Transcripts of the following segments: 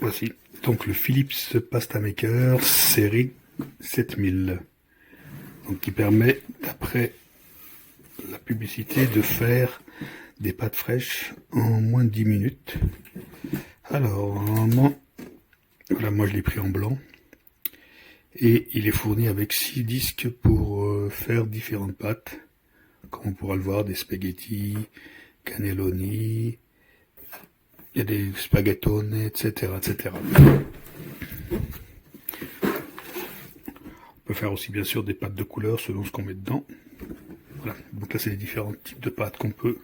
Voici donc le Philips Pasta Maker série 7000, donc qui permet, d'après la publicité, de faire des pâtes fraîches en moins de 10 minutes. Alors normalement, voilà, moi je l'ai pris en blanc et il est fourni avec 6 disques pour faire différentes pâtes, comme on pourra le voir, des spaghettis, cannelloni, il y a des spaghettones, etc., etc. On peut faire aussi bien sûr des pâtes de couleur selon ce qu'on met dedans. Voilà, donc là c'est les différents types de pâtes qu'on peut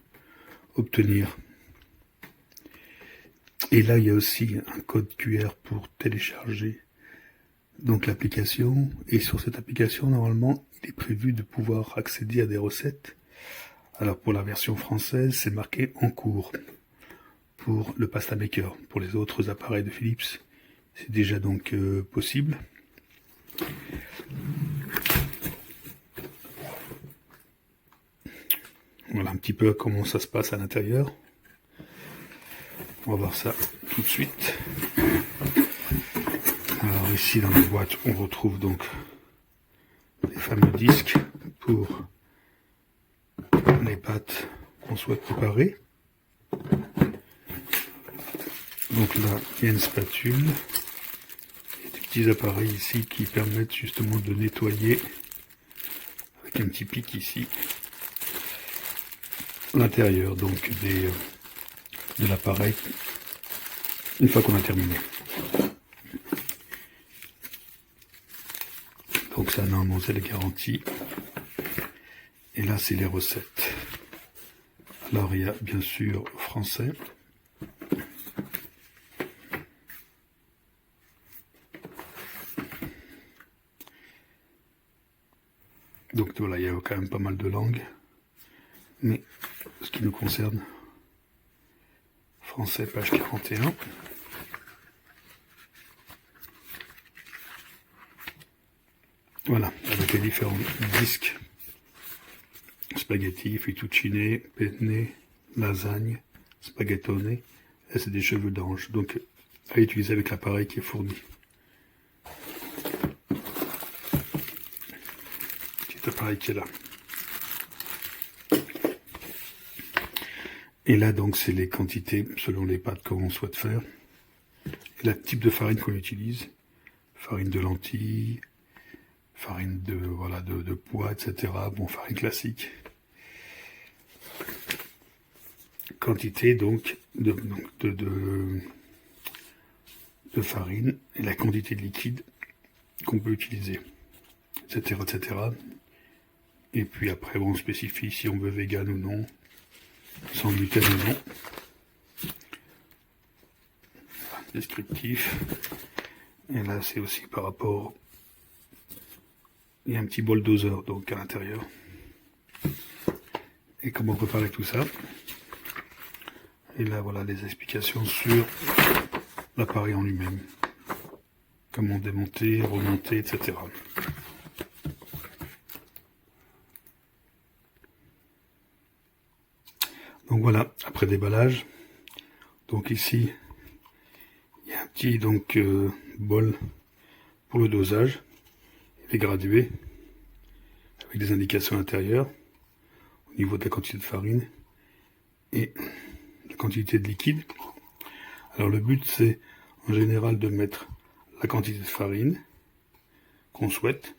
obtenir. Et là il y a aussi un code QR pour télécharger donc l'application. Et sur cette application, normalement, il est prévu de pouvoir accéder à des recettes. Alors pour la version française, c'est marqué en cours pour le Pasta Maker. Pour les autres appareils de Philips, c'est déjà donc possible. Voilà un petit peu comment ça se passe à l'intérieur. On va voir ça tout de suite. Alors ici dans la boîte, on retrouve donc les fameux disques pour les pâtes qu'on souhaite préparer. Donc là, il y a une spatule et des petits appareils ici qui permettent justement de nettoyer, avec un petit pic ici, l'intérieur donc de l'appareil une fois qu'on a terminé. Donc ça, normalement, c'est les garanties. Et là, c'est les recettes. Alors, il y a bien sûr français. Donc voilà, il y a quand même pas mal de langues. Mais ce qui nous concerne, français, page 41. Voilà, avec les différents disques. Spaghetti, fettuccine, penne, lasagne, spaghettone. Et c'est des cheveux d'ange. Donc à utiliser avec l'appareil qui est fourni. Petit appareil qui est là. Et là donc c'est les quantités selon les pâtes qu'on souhaite faire. Et le type de farine qu'on utilise. Farine de lentilles, farine de voilà de pois, etc. Bon, farine classique. Quantité donc de farine et la quantité de liquide qu'on peut utiliser, etc., etc. Et puis après, on spécifie si on veut vegan ou non, sans gluten ou non. Descriptif. Et là, c'est aussi par rapport... Il y a un petit bol doseur donc à l'intérieur. Et comment préparer tout ça. Et là, voilà les explications sur l'appareil en lui-même. Comment démonter, remonter, etc. Donc voilà, après déballage. Donc ici, il y a un petit donc bol pour le dosage. Il est gradué avec des indications intérieures au niveau de la quantité de farine et la quantité de liquide. Alors le but c'est en général de mettre la quantité de farine qu'on souhaite,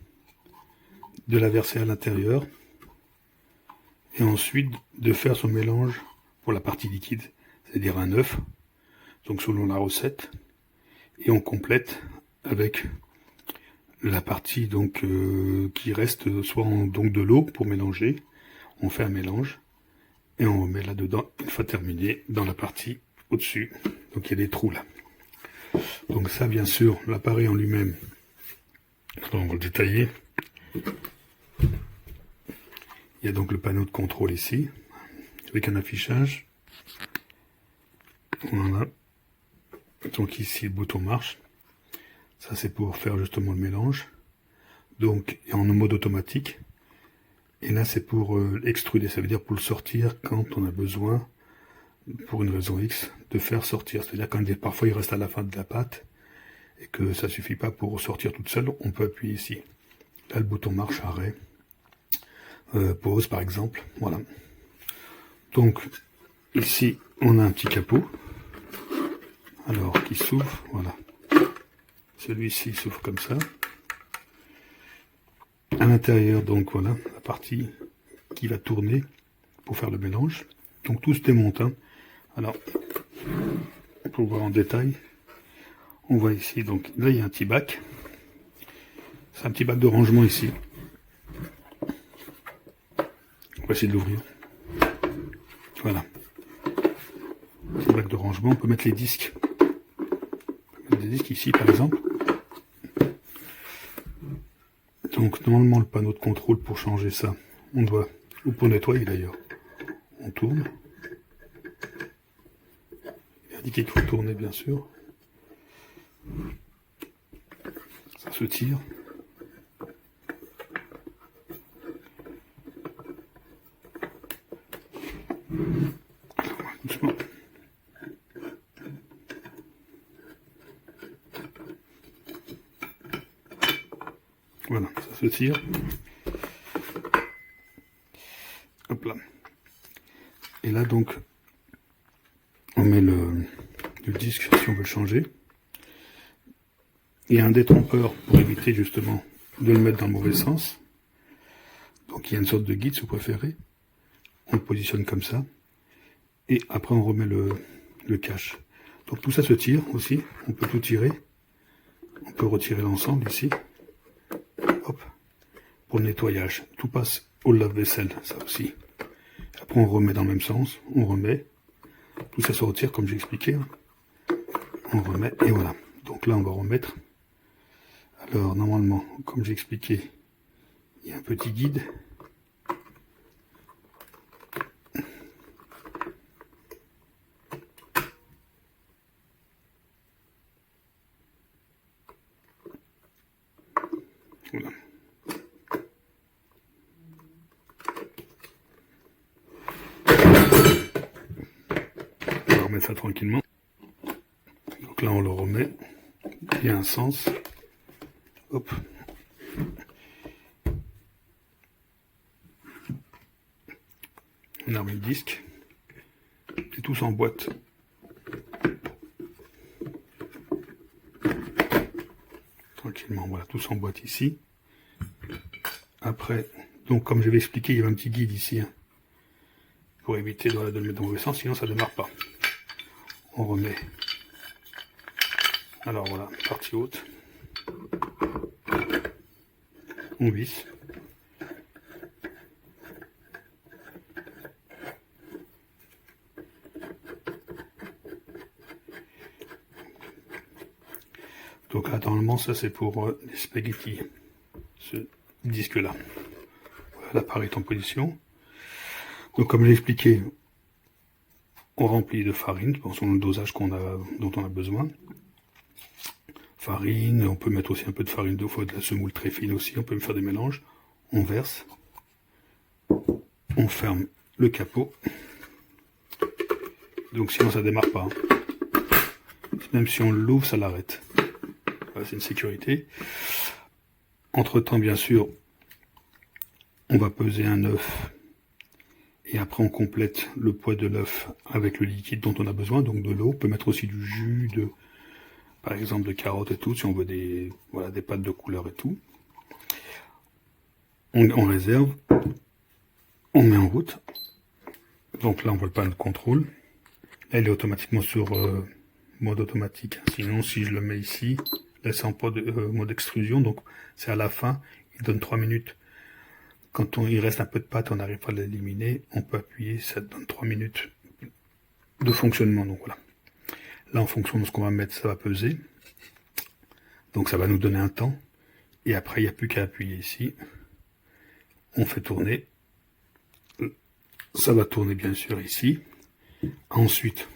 de la verser à l'intérieur et ensuite de faire son mélange pour la partie liquide, c'est-à-dire un œuf, donc selon la recette, et on complète avec la partie donc qui reste soit donc de l'eau pour mélanger. On fait un mélange et on remet là-dedans une fois terminé dans la partie au-dessus. Donc il y a des trous là. Donc ça, bien sûr, l'appareil en lui-même, on va le détailler. Il y a donc le panneau de contrôle ici, avec un affichage. Voilà. Donc ici, le bouton marche. Ça, c'est pour faire justement le mélange. Donc, en mode automatique. Et là, c'est pour extruder. Ça veut dire pour le sortir quand on a besoin pour une raison X, de faire sortir. C'est-à-dire quand parfois il reste à la fin de la pâte et que ça suffit pas pour sortir toute seule, on peut appuyer ici. Là, le bouton marche, arrêt, pause par exemple. Voilà. Donc ici, on a un petit capot. Alors, qui s'ouvre, voilà. Celui-ci s'ouvre comme ça. À l'intérieur, donc voilà, la partie qui va tourner pour faire le mélange. Donc tout se démonte. Hein. Alors, pour voir en détail, on voit ici, donc là il y a un petit bac. C'est un petit bac de rangement ici. On va essayer de l'ouvrir. Voilà. Petit bac de rangement, on peut mettre les disques. On peut mettre des disques ici par exemple. Donc normalement le panneau de contrôle pour changer ça, on doit, ou pour nettoyer d'ailleurs, on tourne. Il est indiqué qu'il faut tourner bien sûr. Ça se tire. Doucement. Voilà, ça se tire. Hop là. Et là donc, on met le disque si on veut le changer. Il y a un détrompeur pour éviter justement de le mettre dans le mauvais sens. Donc il y a une sorte de guide si vous préférez. On le positionne comme ça. Et après on remet le cache. Donc tout ça se tire aussi. On peut tout tirer. On peut retirer l'ensemble ici. Hop. Pour le nettoyage. Tout passe au lave-vaisselle, ça aussi. Après on remet dans le même sens. On remet. Tout ça se retire comme j'ai expliqué. On remet et voilà. Donc là on va remettre. Alors normalement, comme j'ai expliqué, il y a un petit guide. Voilà. On va remettre ça tranquillement. Donc là on le remet. Il y a un sens. Hop. On a remis le disque. C'est tous en boîte. Tranquillement, voilà, tous en boîte ici. Après, donc comme je vais expliquer, il y avait un petit guide ici. Hein, pour éviter de le mettre dans le mauvais sens, sinon ça ne démarre pas. On remet. Alors voilà, partie haute. On visse. Donc là, normalement, ça c'est pour les spaghettis. Ce disque-là. Voilà, l'appareil est en position. Donc comme j'ai expliqué, on remplit de farine, selon le dosage dont on a besoin. Farine, on peut mettre aussi un peu de farine de fois de la semoule très fine aussi, on peut faire des mélanges. On verse, on ferme le capot. Donc sinon ça démarre pas. Même si on l'ouvre, ça l'arrête. Voilà, c'est une sécurité. Entre temps, bien sûr, on va peser un œuf. Et après, on complète le poids de l'œuf avec le liquide dont on a besoin, donc de l'eau. On peut mettre aussi du jus, par exemple, de carottes et tout, si on veut des pâtes de couleur et tout. On réserve. On met en route. Donc là, on voit le panneau de contrôle. Là, il est automatiquement sur mode automatique. Sinon, si je le mets ici, là, c'est en mode extrusion. Donc, c'est à la fin. Il donne 3 minutes. Quand il reste un peu de pâte, on n'arrive pas à l'éliminer. On peut appuyer, ça donne 3 minutes de fonctionnement. Donc voilà. Là, en fonction de ce qu'on va mettre, ça va peser. Donc ça va nous donner un temps. Et après, il n'y a plus qu'à appuyer ici. On fait tourner. Ça va tourner bien sûr ici. Ensuite,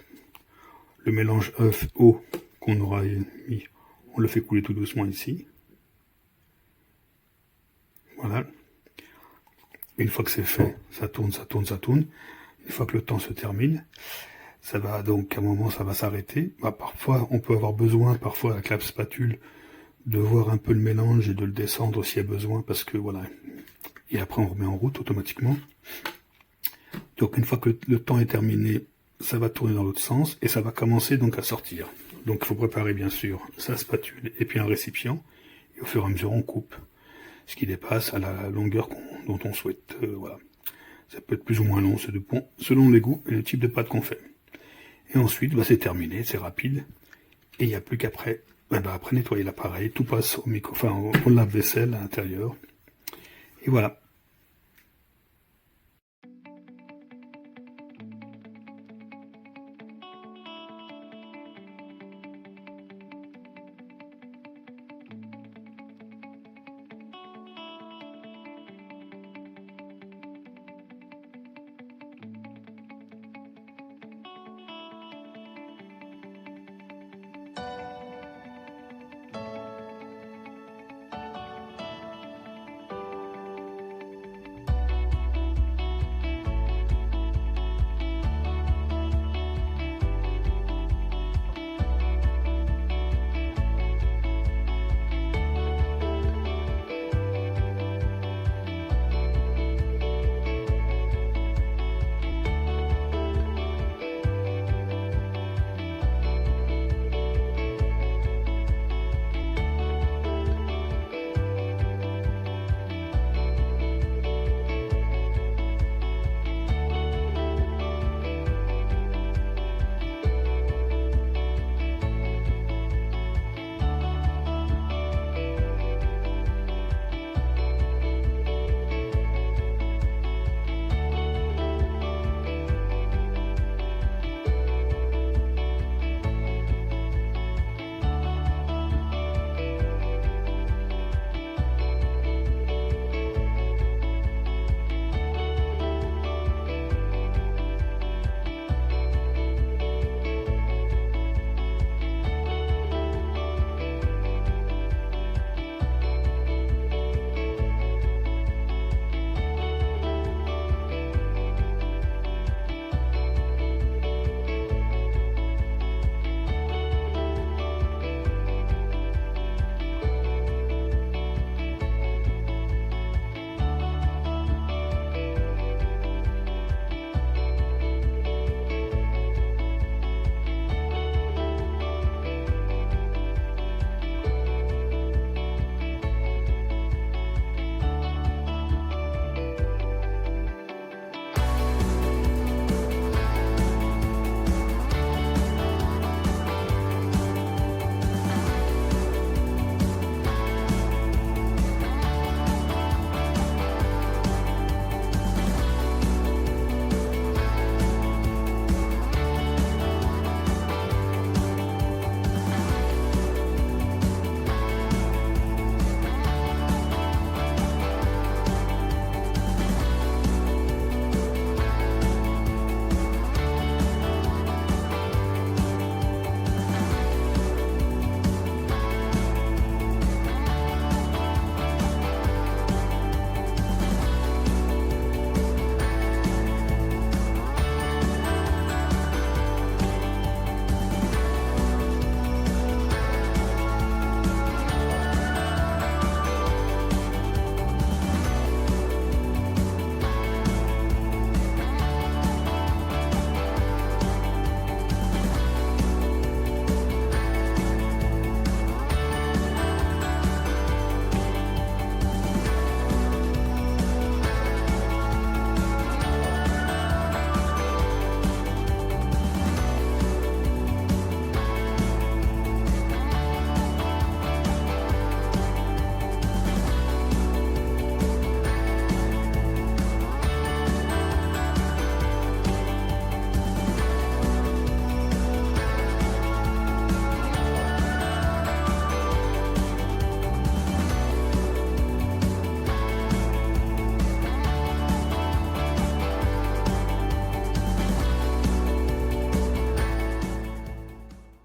le mélange œuf-eau qu'on aura mis, on le fait couler tout doucement ici. Voilà. Une fois que c'est fait, ça tourne, ça tourne, ça tourne. Une fois que le temps se termine, Ça va donc, à un moment, ça va s'arrêter. Bah, parfois, on peut avoir besoin, parfois, avec la spatule, de voir un peu le mélange et de le descendre s'il y a besoin, parce que voilà. Et après, on remet en route automatiquement. Donc, une fois que le temps est terminé, ça va tourner dans l'autre sens et ça va commencer donc à sortir. Donc, il faut préparer, bien sûr, sa spatule et puis un récipient. Et au fur et à mesure, on coupe ce qui dépasse à la longueur dont on souhaite. Voilà. Ça peut être plus ou moins long, c'est selon les goûts et le type de pâte qu'on fait. Et ensuite, bah, c'est terminé, c'est rapide. Et il n'y a plus qu'après, après nettoyer l'appareil, tout passe au lave-vaisselle à l'intérieur. Et voilà.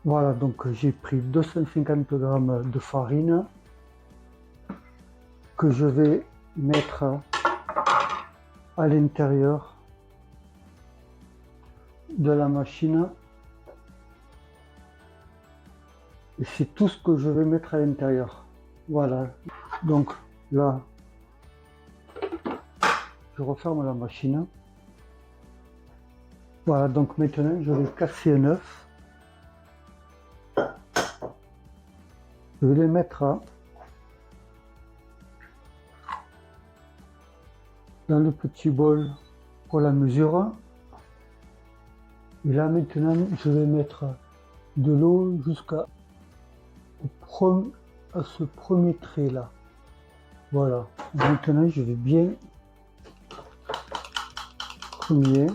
Voilà, donc j'ai pris 250 g de farine que je vais mettre à l'intérieur de la machine. Et c'est tout ce que je vais mettre à l'intérieur. Voilà. Donc là, je referme la machine. Voilà, donc maintenant je vais casser un œuf. Je vais les mettre dans le petit bol pour la mesure. Et là maintenant je vais mettre de l'eau jusqu'à ce premier trait là. Voilà. Maintenant je vais bien remuer.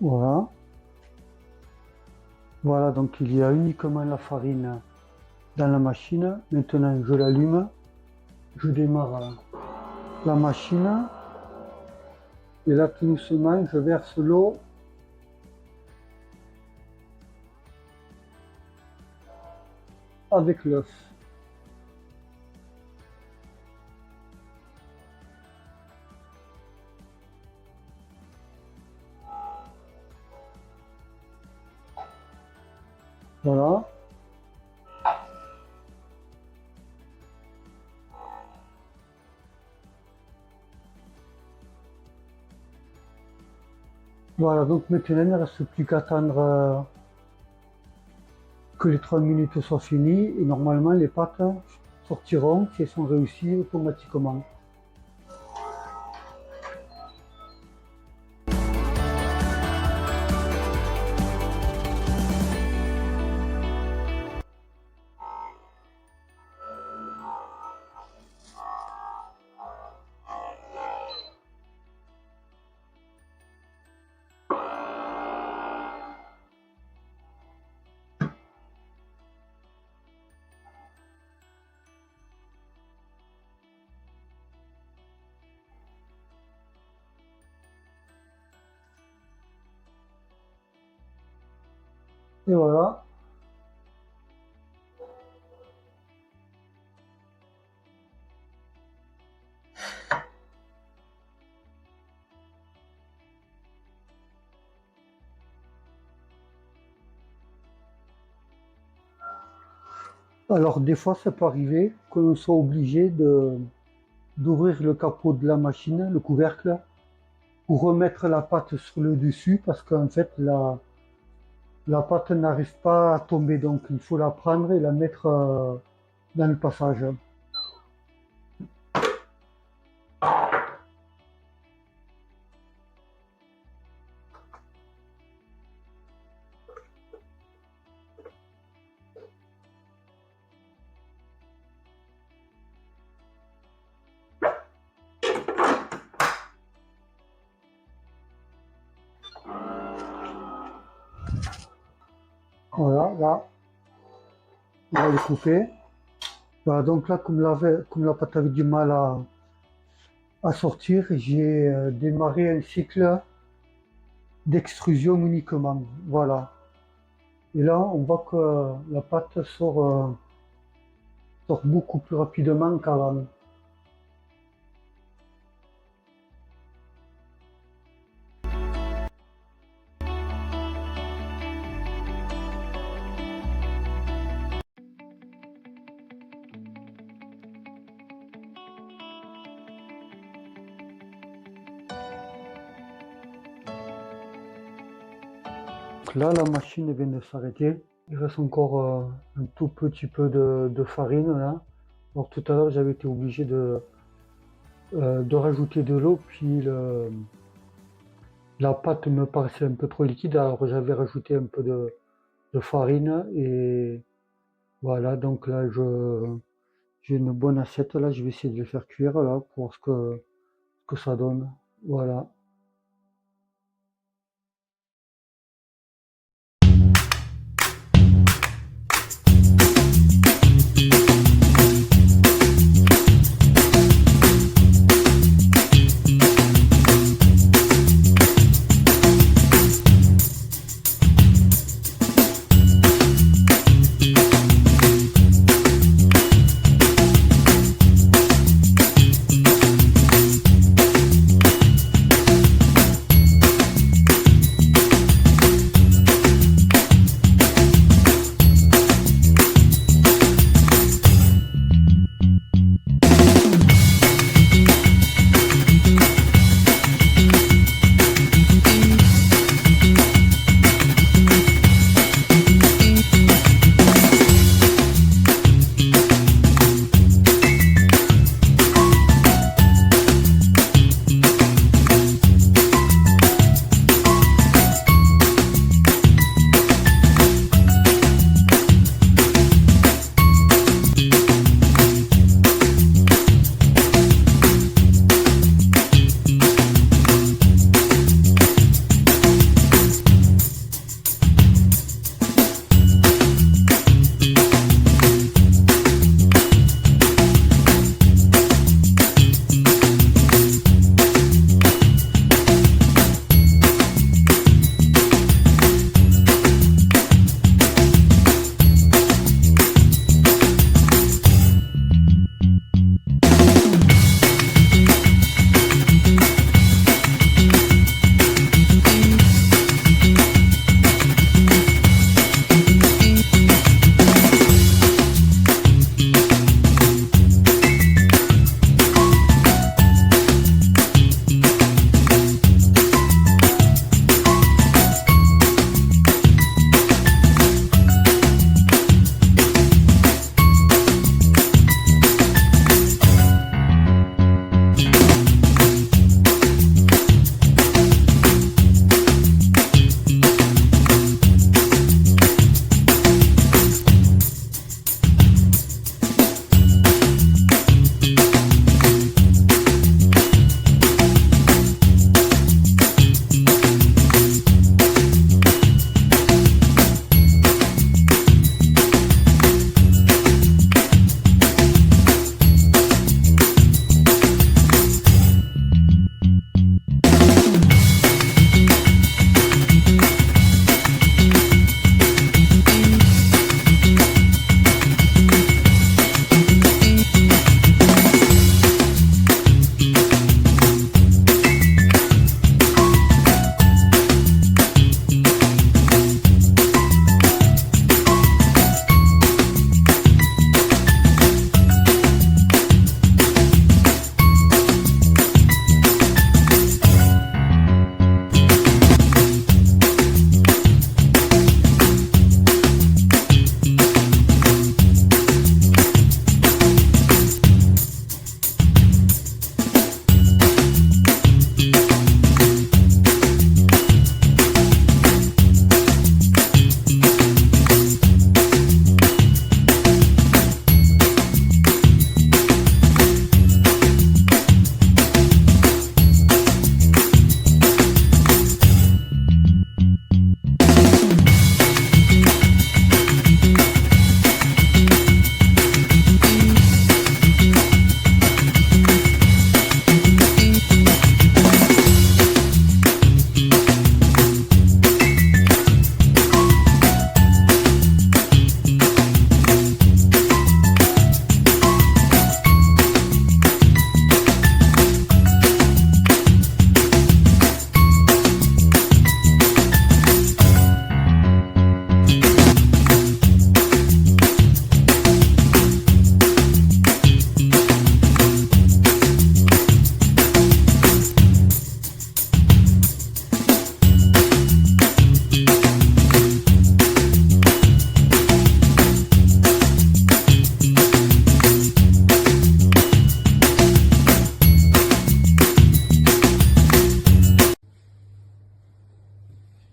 Voilà. Voilà, donc il y a uniquement la farine dans la machine. Maintenant, je l'allume. Je démarre la machine. Et là, tout doucement, je verse l'eau avec l'œuf. Voilà. Voilà, donc maintenant il ne reste plus qu'à attendre que les 3 minutes soient finies et normalement les pâtes sortiront si elles sont réussies automatiquement. Et voilà. Alors des fois ça peut arriver que l'on soit obligé d'ouvrir le capot de la machine, le couvercle, pour remettre la pâte sur le dessus parce qu'en fait la pâte n'arrive pas à tomber, donc il faut la prendre et la mettre dans le passage. Voilà, là, on va le couper. Voilà, donc là, comme la pâte avait du mal à sortir, j'ai démarré un cycle d'extrusion uniquement. Voilà. Et là, on voit que la pâte sort beaucoup plus rapidement qu'avant. Là, la machine vient de s'arrêter. Il reste encore un tout petit peu de farine là. Alors tout à l'heure, j'avais été obligé de rajouter de l'eau, puis la pâte me paraissait un peu trop liquide, alors j'avais rajouté un peu de farine et voilà. Donc là, j'ai une bonne assiette là. Je vais essayer de le faire cuire là pour voir ce que ça donne. Voilà.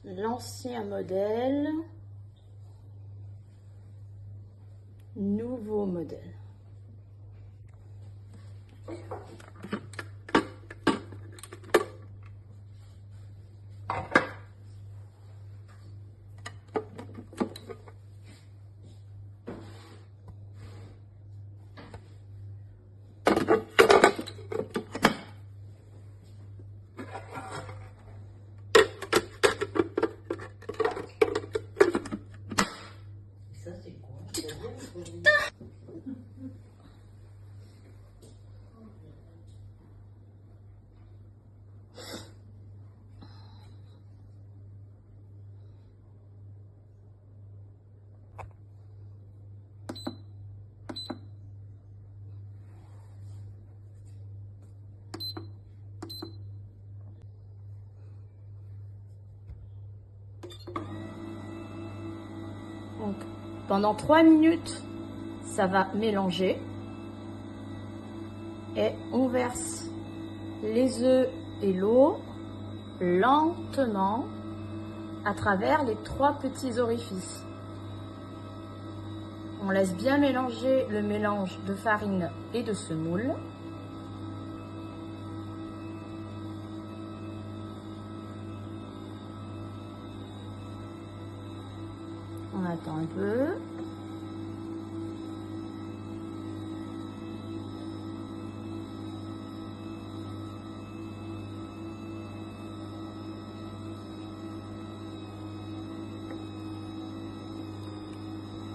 l'ancien modèle, nouveau modèle. Donc, pendant 3 minutes, ça va mélanger. Et on verse les œufs et l'eau lentement à travers les 3 petits orifices. On laisse bien mélanger le mélange de farine et de semoule. On attend un peu.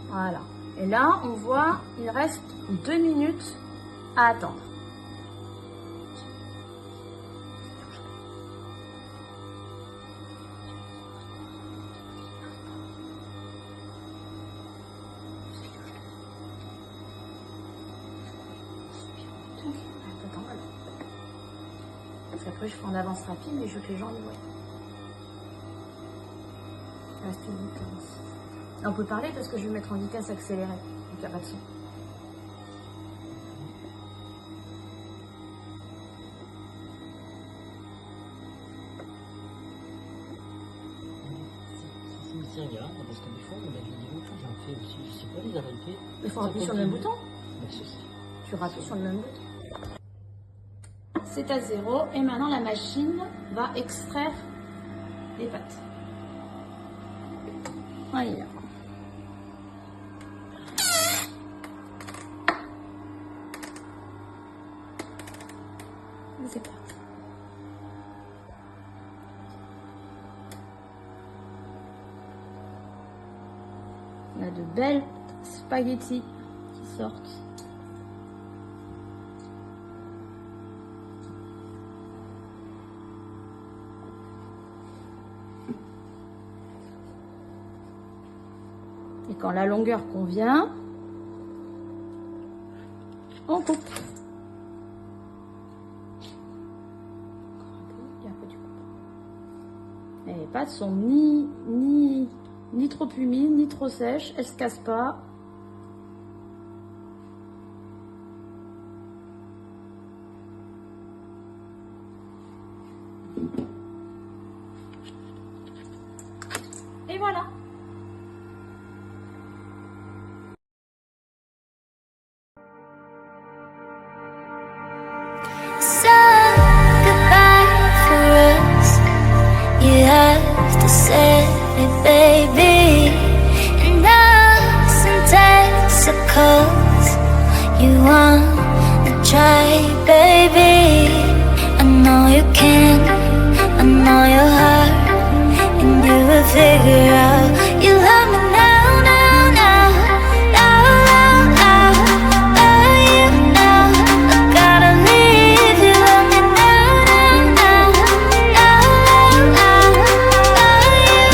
Voilà. Et là, on voit, il reste 2 minutes à attendre. Parce qu'après, je fais en avance rapide et je veux que les gens le voient. Il reste une minute 46. On peut parler parce que je vais mettre en vitesse accélérée, donc il n'y a pas de son. C'est agréable parce que des fois on a des vidéos que j'en fais aussi, je sais pas les arrêter. Il faut appuyer sur le même bouton. Bah, c'est ça. Tu rappuies sur le même bouton. C'est à 0 et maintenant la machine va extraire les pâtes. Voilà. C'est parti. On a de belles spaghettis qui sortent. Et quand la longueur convient, on coupe. Et après tu coupes. Et les pâtes sont ni trop humides, ni trop sèches. Elles se cassent pas. Et voilà. Baby, and us and testicles. You wanna try, baby? I know you can, I know your heart, and you will figure out. You love me now, now, now, now, now, now. Oh, you know I gotta leave. You love me now, now, now, now, now, now. Oh, you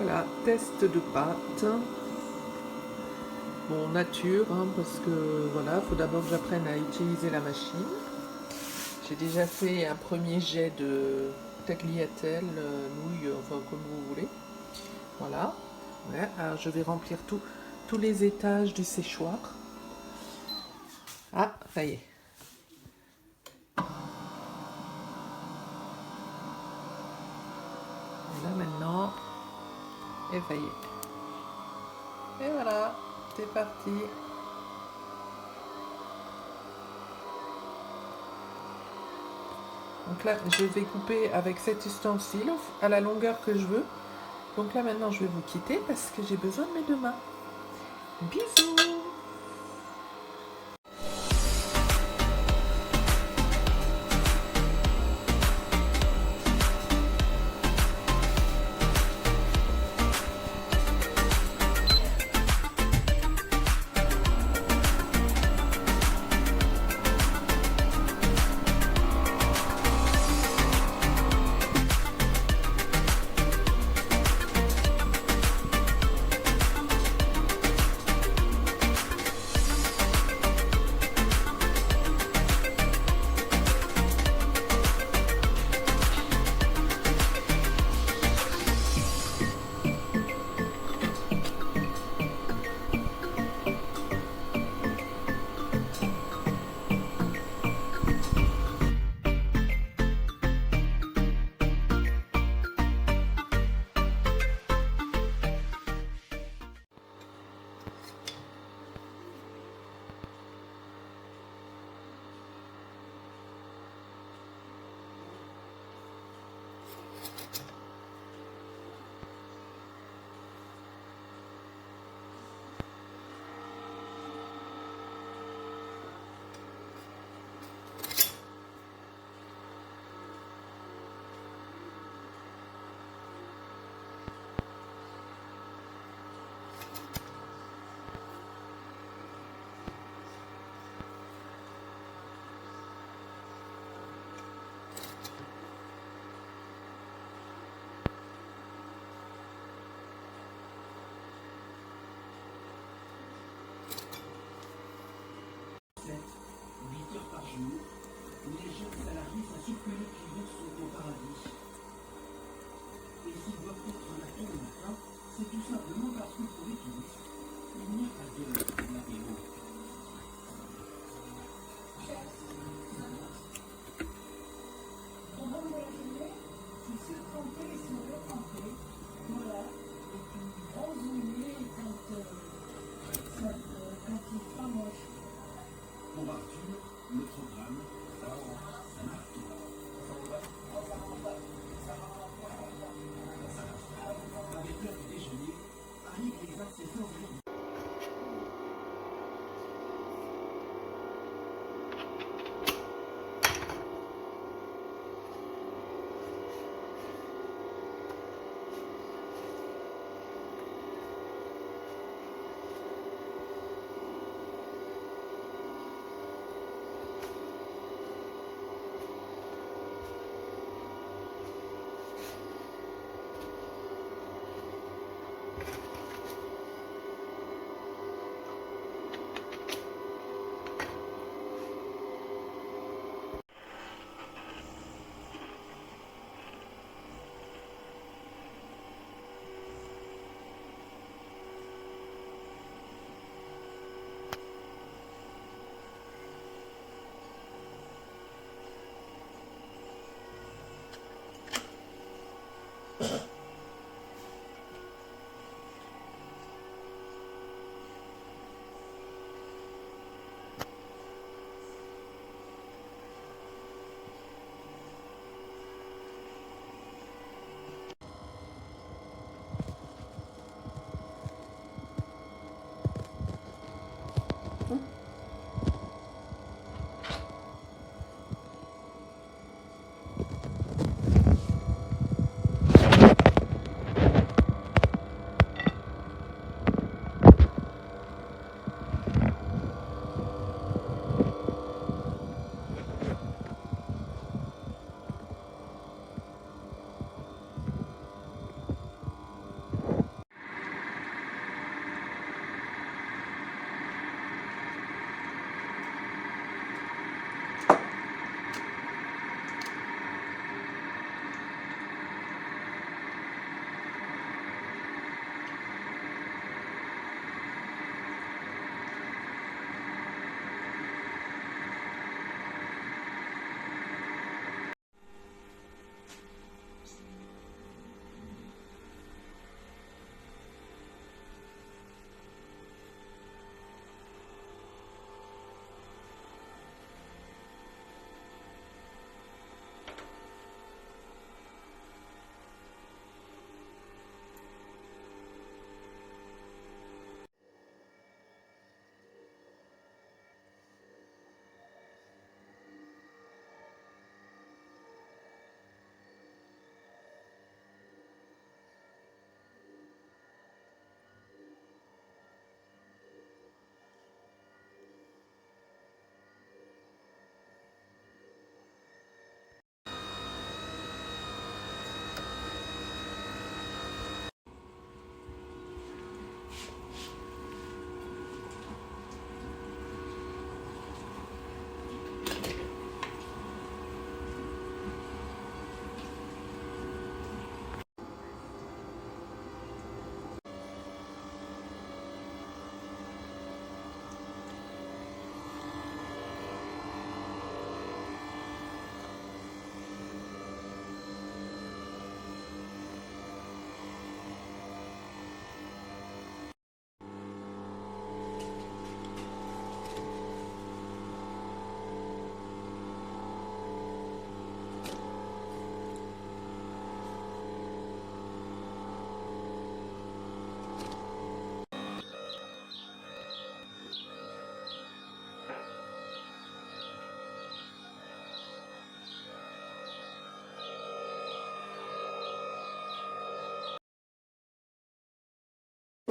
Voilà, test de pâte. Bon, nature, hein, parce que voilà, il faut d'abord que j'apprenne à utiliser la machine. J'ai déjà fait un premier jet de tagliatelle, nouilles, enfin comme vous voulez. Voilà. Ouais, alors je vais remplir tous les étages du séchoir. Ah, ça y est. Là maintenant, et ça y est. Et voilà, c'est parti. Donc là, je vais couper avec cet ustensile à la longueur que je veux. Donc là maintenant, je vais vous quitter parce que j'ai besoin de mes deux mains. Bisous! Les jeunes salariés s'assurent que les clients sont au paradis. Et s'ils doivent être là tôt le matin, c'est tout simplement parce que pour les touristes, il n'y a pas d'heure pour l'apéro. Pendant la journée, c'est sûr qu'on peut les sourires trempés. Voilà. Et puis, bronzouillé quand il est pas moche. Pour Arthur, le programme, avec l'heure du déjeuner, arrivent les accessoires.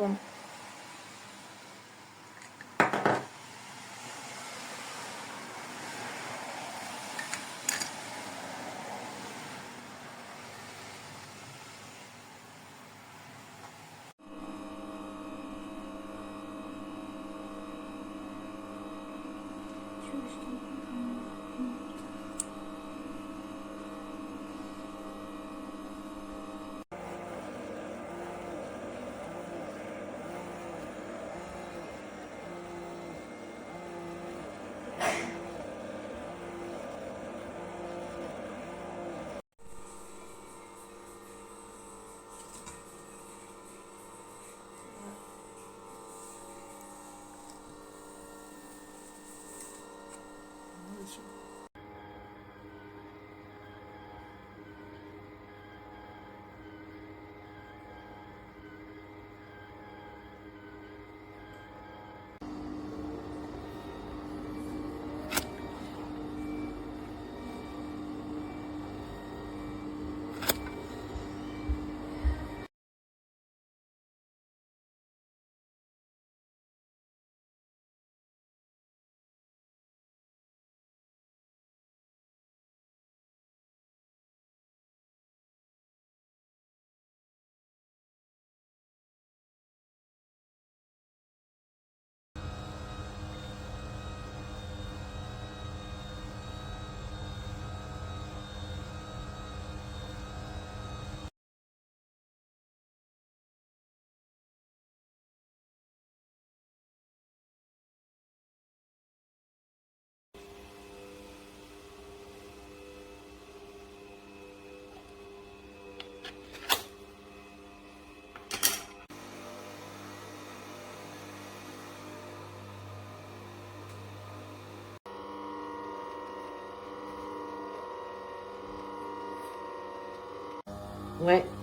Tourne. Ouais.